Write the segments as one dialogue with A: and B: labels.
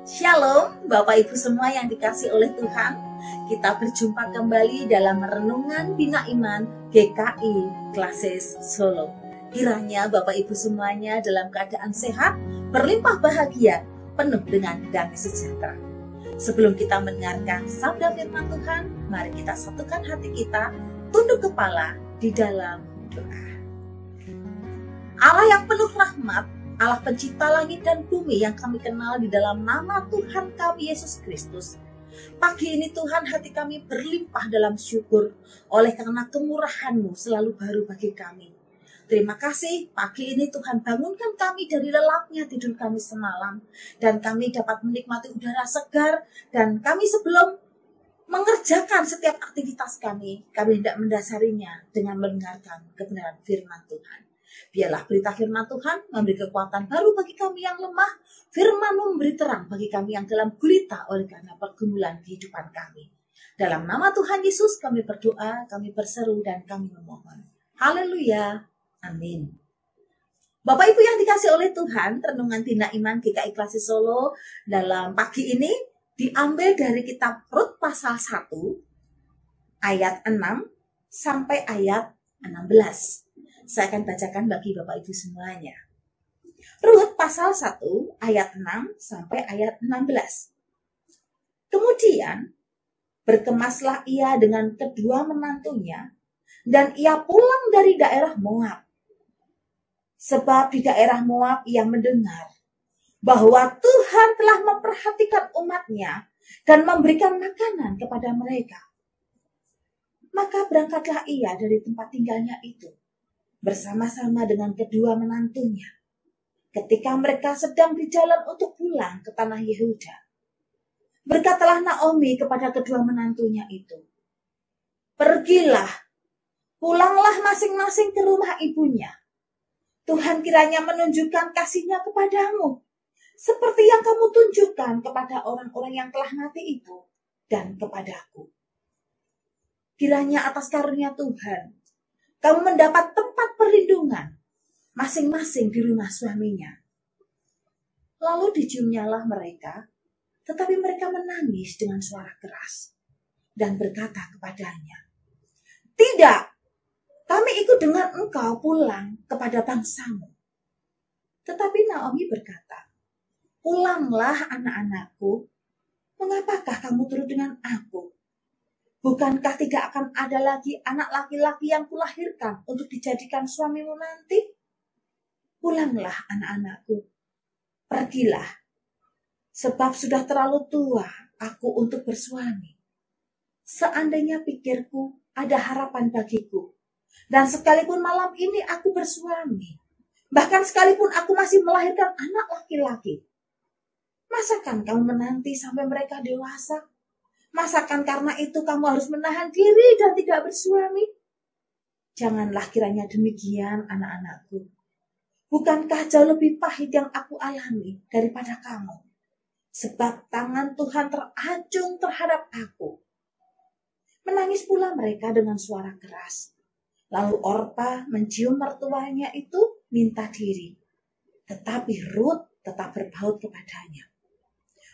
A: Shalom Bapak Ibu semua yang dikasih oleh Tuhan. Kita berjumpa kembali dalam Renungan Bina Iman GKI Klasis Solo. Kiranya Bapak Ibu semuanya dalam keadaan sehat, berlimpah bahagia, penuh dengan damai sejahtera. Sebelum kita mendengarkan sabda firman Tuhan, mari kita satukan hati kita, tunduk kepala di dalam doa. Allah yang penuh rahmat, Allah pencipta langit dan bumi yang kami kenal di dalam nama Tuhan kami Yesus Kristus. Pagi ini Tuhan, hati kami berlimpah dalam syukur oleh karena kemurahan-Mu selalu baru bagi kami. Terima kasih pagi ini Tuhan bangunkan kami dari lelapnya tidur kami semalam. Dan kami dapat menikmati udara segar, dan kami sebelum mengerjakan setiap aktivitas kami hendak mendasarinya dengan mendengarkan kebenaran firman Tuhan. Biarlah berita firman Tuhan memberi kekuatan baru bagi kami yang lemah. Firman-Mu memberi terang bagi kami yang dalam gulita oleh karena pergumulan kehidupan kami. Dalam nama Tuhan Yesus kami berdoa, kami berseru dan kami memohon. Haleluya. Amin. Bapak Ibu yang dikasih oleh Tuhan, Renungan Bina Iman GKI Klasis Solo dalam pagi ini diambil dari kitab Rut pasal 1 ayat 6 sampai ayat 16. Saya akan bacakan bagi Bapak Ibu semuanya. Rut pasal 1 ayat 6 sampai ayat 16. Kemudian berkemaslah ia dengan kedua menantunya, dan ia pulang dari daerah Moab. Sebab di daerah Moab ia mendengar bahwa Tuhan telah memperhatikan umatnya dan memberikan makanan kepada mereka. Maka berangkatlah ia dari tempat tinggalnya itu bersama-sama dengan kedua menantunya. Ketika mereka sedang di jalan untuk pulang ke tanah Yehuda, berkatalah Naomi kepada kedua menantunya itu, "Pergilah, pulanglah masing-masing ke rumah ibunya. Tuhan kiranya menunjukkan kasih-Nya kepadamu, seperti yang kamu tunjukkan kepada orang-orang yang telah mati itu dan kepadaku. Kiranya atas karunia Tuhan, kamu mendapat tempat perlindungan masing-masing di rumah suaminya." Lalu diciumnyalah mereka, tetapi mereka menangis dengan suara keras dan berkata kepadanya, "Tidak, kami ikut dengan engkau pulang kepada bangsamu." Tetapi Naomi berkata, "Pulanglah anak-anakku, mengapakah kamu turut dengan aku? Bukankah tidak akan ada lagi anak laki-laki yang kulahirkan untuk dijadikan suamimu nanti? Pulanglah anak-anakku, pergilah, sebab sudah terlalu tua aku untuk bersuami. Seandainya pikirku ada harapan bagiku, dan sekalipun malam ini aku bersuami, bahkan sekalipun aku masih melahirkan anak laki-laki, masakan kamu menanti sampai mereka dewasa? Masakan karena itu kamu harus menahan diri dan tidak bersuami? Janganlah kiranya demikian, anak-anakku. Bukankah jauh lebih pahit yang aku alami daripada kamu? Sebab tangan Tuhan teracung terhadap aku." Menangis pula mereka dengan suara keras. Lalu Orpa mencium mertuanya itu minta diri. Tetapi Rut tetap berbaut kepadanya.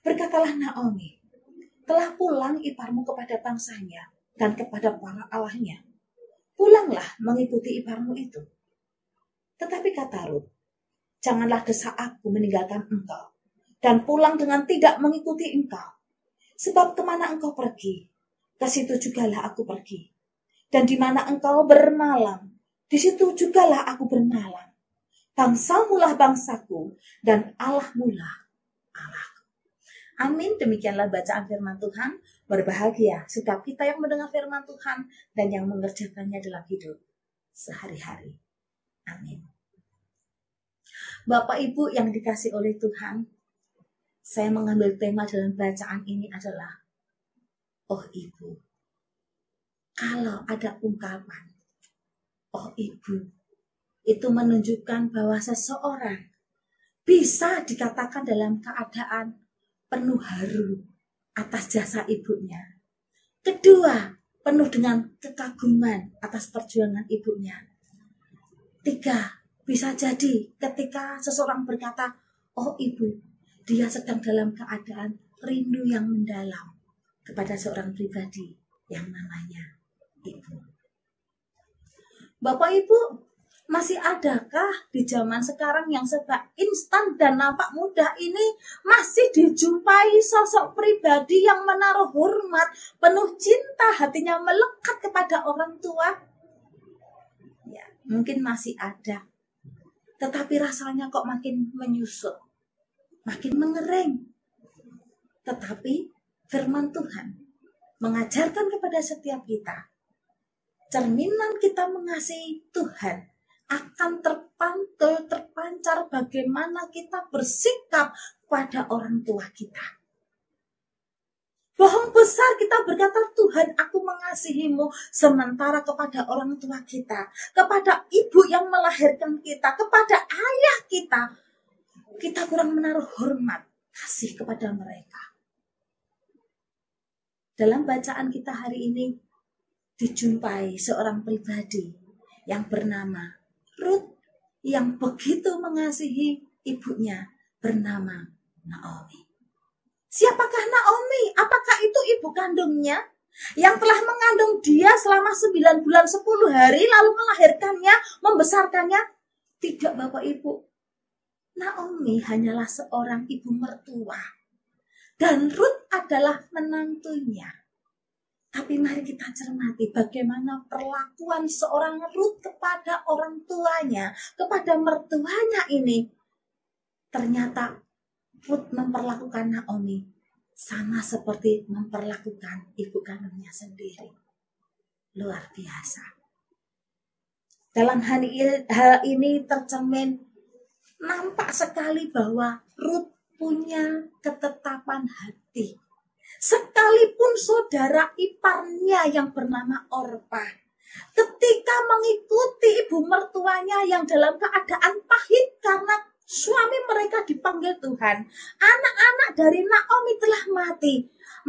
A: Berkatalah Naomi, "Telah pulang iparmu kepada bangsanya dan kepada para allahnya. Pulanglah mengikuti iparmu itu." Tetapi kata Rut, "Janganlah desak aku meninggalkan engkau dan pulang dengan tidak mengikuti engkau. Sebab kemana engkau pergi, ke situ jugalah aku pergi. Dan di mana engkau bermalam, di situ jugalah aku bermalam. Bangsamu lah bangsaku, dan Allahmu lah Allahku." Amin. Demikianlah bacaan firman Tuhan. Berbahagia setiap kita yang mendengar firman Tuhan dan yang mengerjakannya dalam hidup sehari-hari. Amin. Bapak Ibu yang dikasih oleh Tuhan, saya mengambil tema dalam bacaan ini adalah, "Oh Ibu." Kalau ada ungkapan "Oh Ibu", itu menunjukkan bahwa seseorang bisa dikatakan dalam keadaan penuh haru atas jasa ibunya. Kedua, penuh dengan kekaguman atas perjuangan ibunya. Tiga, bisa jadi ketika seseorang berkata, "Oh Ibu", dia sedang dalam keadaan rindu yang mendalam kepada seorang pribadi yang namanya ibu. Bapak Ibu, masih adakah di zaman sekarang yang serba instan dan nampak mudah ini masih dijumpai sosok pribadi yang menaruh hormat, penuh cinta, hatinya melekat kepada orang tua? Ya, mungkin masih ada. Tetapi rasanya kok makin menyusut, makin mengering. Tetapi firman Tuhan mengajarkan kepada setiap kita, cerminan kita mengasihi Tuhan akan terpancar bagaimana kita bersikap pada orang tua kita. Bohong besar kita berkata, Tuhan aku mengasihimu, sementara kepada orang tua kita, kepada ibu yang melahirkan kita, kepada ayah kita kurang menaruh hormat, kasih kepada mereka. Dalam bacaan kita hari ini dijumpai seorang pribadi yang bernama Ruth yang begitu mengasihi ibunya bernama Naomi. Siapakah Naomi? Apakah itu ibu kandungnya yang telah mengandung dia selama 9 bulan 10 hari lalu melahirkannya, membesarkannya? Tidak, Bapak Ibu. Naomi hanyalah seorang ibu mertua dan Ruth adalah menantunya. Tapi mari kita cermati bagaimana perlakuan seorang Ruth kepada orang tuanya, kepada mertuanya ini. Ternyata Ruth memperlakukan Naomi sama seperti memperlakukan ibu kandungnya sendiri. Luar biasa. Dalam hal ini tercermin, nampak sekali bahwa Ruth punya ketetapan hati. Sekalipun saudara iparnya yang bernama Orpa, ketika mengikuti ibu mertuanya yang dalam keadaan pahit karena suami mereka dipanggil Tuhan, anak-anak dari Naomi telah mati,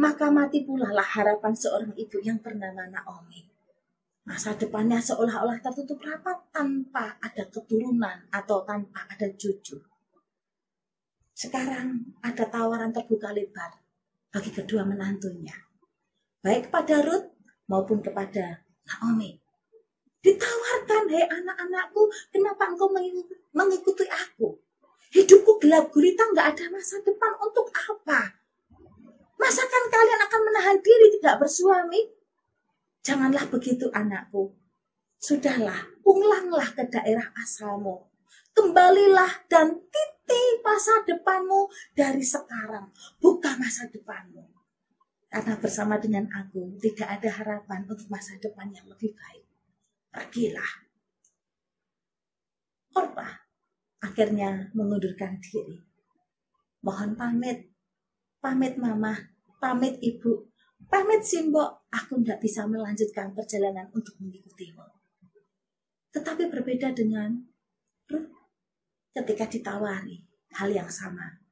A: maka mati pula lah harapan seorang ibu yang bernama Naomi. Masa depannya seolah-olah tertutup rapat tanpa ada keturunan atau tanpa ada cucu. Sekarang ada tawaran terbuka lebar bagi kedua menantunya, baik kepada Ruth maupun kepada Naomi. Ditawarkan, hei anak-anakku, kenapa engkau mengikuti aku? Hidupku gelap gulita, nggak ada masa depan, untuk apa? Masakan kalian akan menahan diri tidak bersuami? Janganlah begitu anakku. Sudahlah, pulanglah ke daerah asalmu. Kembalilah dan titi masa depanmu dari sekarang, buka masa depanmu. Karena bersama dengan aku tidak ada harapan untuk masa depan yang lebih baik. Pergilah. Orpa akhirnya mengundurkan diri. Mohon pamit mama, pamit ibu, pamit Simbo, aku tidak bisa melanjutkan perjalanan untuk mengikutimu. Tetapi berbeda dengan Ruth ketika ditawari hal yang sama.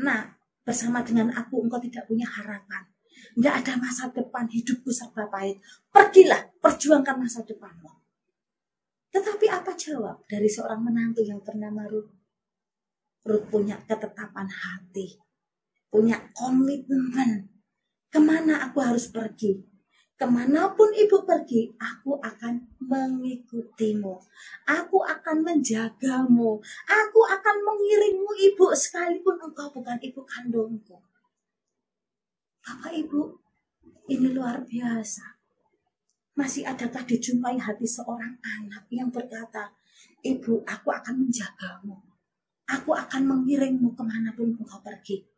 A: Nah, bersama dengan aku engkau tidak punya harapan. Tidak ada masa depan, hidupku serba pahit. Pergilah, perjuangkan masa depanmu. Tetapi apa jawab dari seorang menantu yang bernama Ruth? Ruth punya ketetapan hati, punya komitmen. Kemana aku harus pergi? Kemanapun ibu pergi, aku akan mengikutimu. Aku akan menjagamu. Aku akan mengiringmu ibu, sekalipun engkau bukan ibu kandungku. Bapak Ibu, ini luar biasa. Masih adakah dijumpai hati seorang anak yang berkata, Ibu, aku akan menjagamu. Aku akan mengiringmu kemanapun engkau pergi.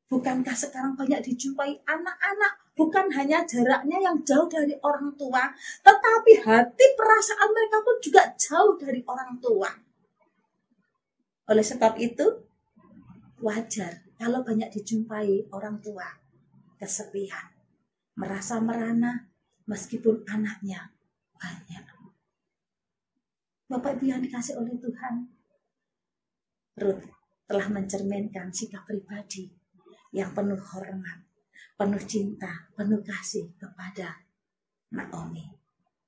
A: Bukankah sekarang banyak dijumpai anak-anak, bukan hanya jaraknya yang jauh dari orang tua, tetapi hati perasaan mereka pun juga jauh dari orang tua. Oleh sebab itu, wajar kalau banyak dijumpai orang tua kesepian, merasa merana meskipun anaknya banyak. Bapak Ibu yang dikasih oleh Tuhan, Ruth telah mencerminkan sikap pribadi yang penuh hormat, penuh cinta, penuh kasih kepada Naomi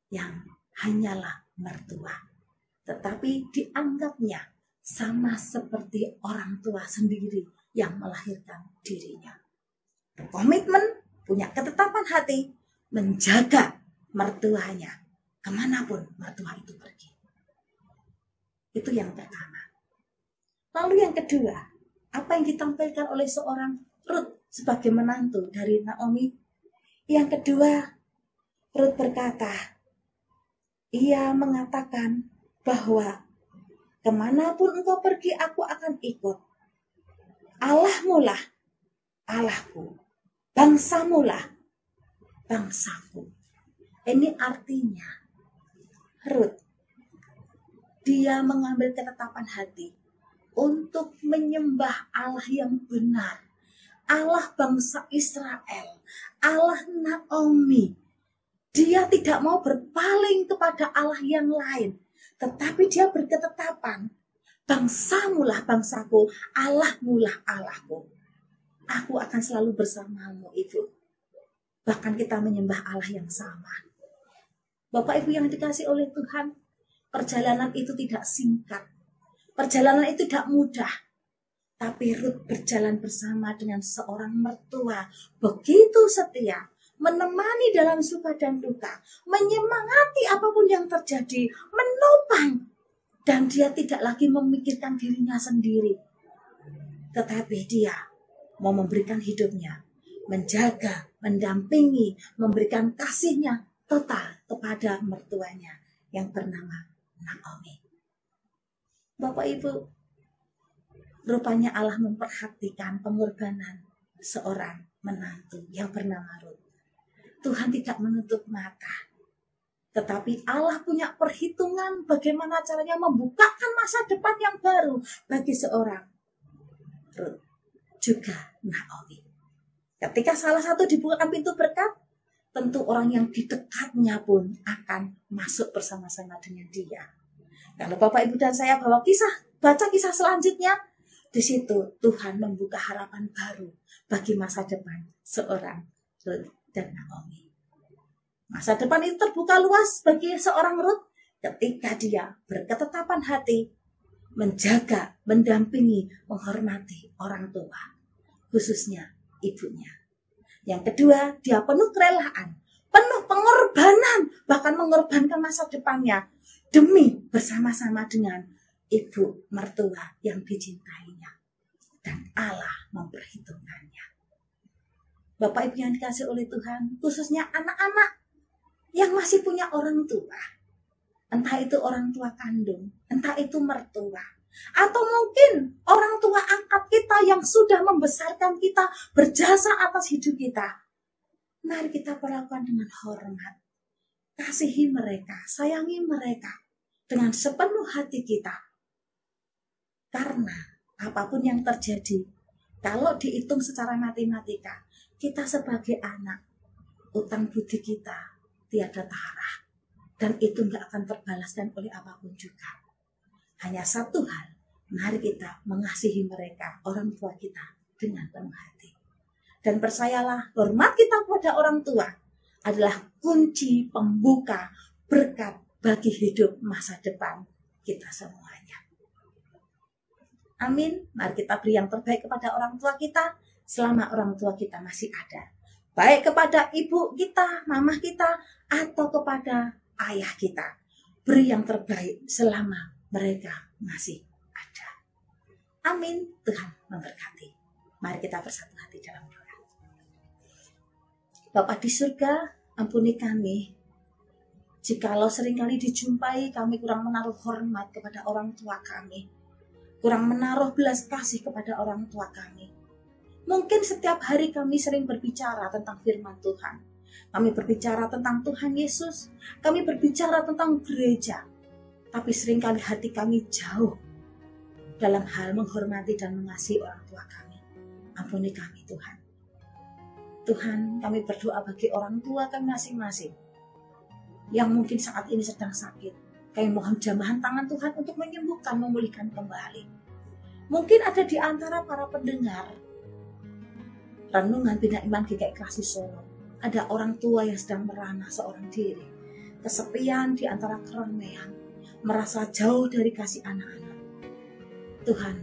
A: yang hanyalah mertua. Tetapi dianggapnya sama seperti orang tua sendiri yang melahirkan dirinya. Berkomitmen, punya ketetapan hati, menjaga mertuanya kemanapun mertua itu pergi. Itu yang pertama. Lalu yang kedua, apa yang ditampilkan oleh seorang Ruth sebagai menantu dari Naomi? Yang kedua, Ruth berkata, ia mengatakan bahwa kemanapun engkau pergi, aku akan ikut. Allahmu lah Allahku, bangsamu lah bangsaku. Ini artinya Ruth, dia mengambil ketetapan hati untuk menyembah Allah yang benar, Allah bangsa Israel, Allah Naomi. Dia tidak mau berpaling kepada Allah yang lain, tetapi dia berketetapan, bangsamu lah bangsaku, Allahmu lah Allahku. Aku akan selalu bersamamu, Ibu. Bahkan kita menyembah Allah yang sama. Bapak Ibu yang dikasih oleh Tuhan, perjalanan itu tidak singkat. Perjalanan itu tidak mudah. Tapi Ruth berjalan bersama dengan seorang mertua begitu setia, menemani dalam suka dan duka, menyemangati apapun yang terjadi, menopang. Dan dia tidak lagi memikirkan dirinya sendiri. Tetapi dia mau memberikan hidupnya, menjaga, mendampingi, memberikan kasihnya total kepada mertuanya yang bernama Naomi. Bapak Ibu, rupanya Allah memperhatikan pengorbanan seorang menantu yang bernama Ruth. Tuhan tidak menutup mata, tetapi Allah punya perhitungan bagaimana caranya membukakan masa depan yang baru bagi seorang Ruth juga Naomi. Ketika salah satu dibukakan pintu berkat, tentu orang yang di dekatnya pun akan masuk bersama-sama dengan dia. Kalau Bapak Ibu dan saya baca kisah selanjutnya, di situ Tuhan membuka harapan baru bagi masa depan seorang Ruth dan Naomi. Masa depan itu terbuka luas bagi seorang Ruth ketika dia berketetapan hati, menjaga, mendampingi, menghormati orang tua, khususnya ibunya. Yang kedua, dia penuh kerelaan, penuh pengorbanan, bahkan mengorbankan masa depannya demi bersama-sama dengan ibu mertua yang dicintainya. Dan Allah memperhitungkannya. Bapak Ibu yang dikasih oleh Tuhan, khususnya anak-anak yang masih punya orang tua. Entah itu orang tua kandung, entah itu mertua, atau mungkin orang tua angkat kita yang sudah membesarkan kita, berjasa atas hidup kita. Mari kita perlakukan dengan hormat. Kasihi mereka, sayangi mereka dengan sepenuh hati kita. Karena apapun yang terjadi, kalau dihitung secara matematika, kita sebagai anak, utang budi kita tiada tara. Dan itu nggak akan terbalaskan oleh apapun juga. Hanya satu hal, mari kita mengasihi mereka, orang tua kita, dengan penuh hati. Dan percayalah, hormat kita kepada orang tua adalah kunci pembuka berkat bagi hidup masa depan kita semuanya. Amin. Mari kita beri yang terbaik kepada orang tua kita selama orang tua kita masih ada. Baik kepada ibu kita, mama kita, atau kepada ayah kita. Beri yang terbaik selama mereka masih ada. Amin. Tuhan memberkati. Mari kita bersatu hati dalam doa. Bapa di surga, ampuni kami jikalau seringkali dijumpai kami kurang menaruh hormat kepada orang tua kami, kurang menaruh belas kasih kepada orang tua kami. Mungkin setiap hari kami sering berbicara tentang firman Tuhan, kami berbicara tentang Tuhan Yesus, kami berbicara tentang gereja, tapi seringkali hati kami jauh dalam hal menghormati dan mengasihi orang tua kami. Ampuni kami Tuhan. Tuhan, kami berdoa bagi orang tua kami masing-masing yang mungkin saat ini sedang sakit. Kami mohon jamahan tangan Tuhan untuk menyembuhkan, memulihkan kembali. Mungkin ada di antara para pendengar Renungan Bina Iman GKI Klasik Solo, ada orang tua yang sedang merana seorang diri, kesepian di antara keramaian, merasa jauh dari kasih anak-anak. Tuhan,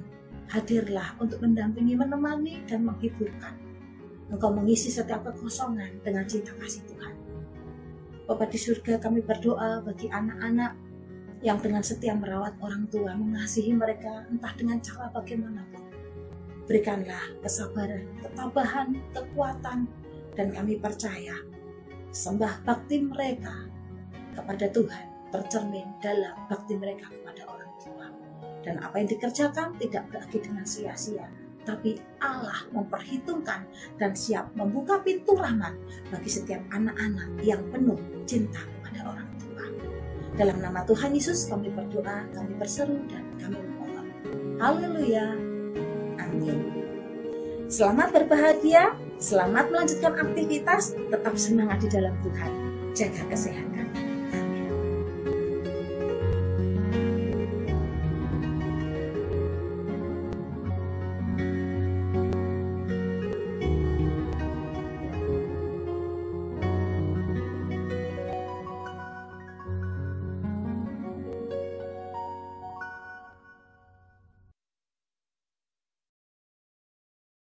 A: hadirlah untuk mendampingi, menemani, dan menghiburkan. Engkau mengisi setiap kekosongan dengan cinta kasih Tuhan. Bapa di surga, kami berdoa bagi anak-anak yang dengan setia merawat orang tua, mengasihi mereka entah dengan cara bagaimanapun. Berikanlah kesabaran, ketabahan, kekuatan, dan kami percaya sembah bakti mereka kepada Tuhan tercermin dalam bakti mereka kepada orang tua. Dan apa yang dikerjakan tidak berakhir dengan sia-sia, tapi Allah memperhitungkan dan siap membuka pintu rahmat bagi setiap anak-anak yang penuh cinta kepada orang tua. Dalam nama Tuhan Yesus kami berdoa, kami berseru, dan kami memohon. Haleluya. Amin. Selamat berbahagia, selamat melanjutkan aktivitas, tetap semangat di dalam Tuhan. Jaga kesehatan.